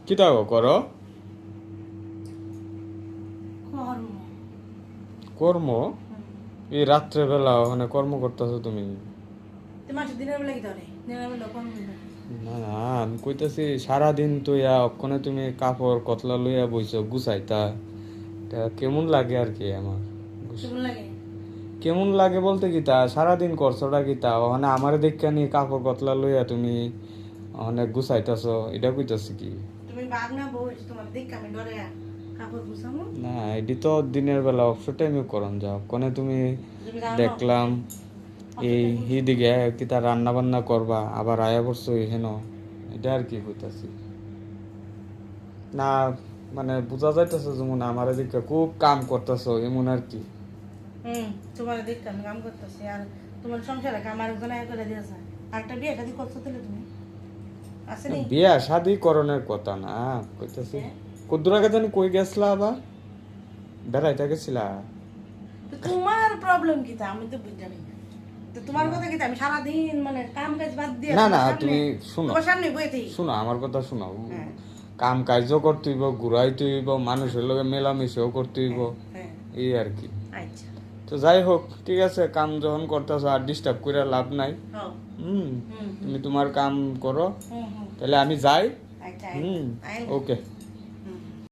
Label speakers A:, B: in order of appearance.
A: কিতা করো?
B: কর্ম।
A: কর্ম? এই রাত্রে বেলা ওখানে কর্ম করতেছো তুমি?
B: তোমার দিনের বেলা কি ধরে? দিনের বেলা কর্ম করে।
A: না না, আমি কইতাছি সারাদিন তো ওখানে তুমি কাপড় কতলা লইয়া বইছো গুছাইতা, তা কেমন লাগে আর কি আমার।
B: কেমন লাগে?
A: কেমন লাগে বলতে কি তা সারাদিন করছোটা কি তা ওখানে আমার দেখা নিয়ে কাপড় কতলা লইয়া তুমি অনেক গুছাইতাছো, এটা কইতাছি কি?
B: তুমি বাঘ না বউ, তোমার দেখ আমি ডরে কাপড় গুছামো।
A: না এটি তো দিনের বেলা অবসর টাইমে করন যাও কোনে তুমি
B: তুমি জানো না
A: দেখলাম এই দিকে কি তা রান্না বান্না করবা আবার আয়া পড়ছো হেন, এটা আর কি কইতাছি। না মানে বোঝা যাইতেছে যেমন আমার এদিকে খুব কাম করতেছো এমন আর কি।
B: তোমার দেখ আমি কাম করতেছি আর তোমার সংসারে কাম আরেকজন আয় করে দিয়েছে। আরেকটা বিয়ে শাদি করছো তাহলে তুমি আসেনি?
A: বিয়া শাদি করণের কথা না কইতাছি। কদ্দুর আগে জানি কই গেছলা আবার? বেড়াইতে গেছিলা?
B: তো তোমার প্রবলেম কি তা আমি তো বুঝতে পারি না। তো তোমার কথা কি তা আমি সারাদিন মানে কাম কাজ বাদ দিয়ে
A: না না
B: তোমার সামনে-
A: তুমি শুনো,
B: তোমার সামনে বইয়ে থাকি।
A: শুনো আমার কথা শুনো।
B: হ্যাঁ।
A: কাম কার্য করতে হইব, ঘুরাইতে হইব, মানুষের লগে মেলামেশাও করতে হইব,
B: হ্যাঁ
A: এই আর কি।
B: আচ্ছা
A: তো যাই হোক ঠিক আছে, কাম যখন করতেছো আর ডিস্টার্ব করে লাভ নাই।
B: হও।
A: হুম,
B: হুম
A: তুমি তোমার কাম করো,
B: হুম হুম
A: তাহলে আমি যাই।
B: আচ্ছা
A: হুম,
B: আইন
A: ওকে।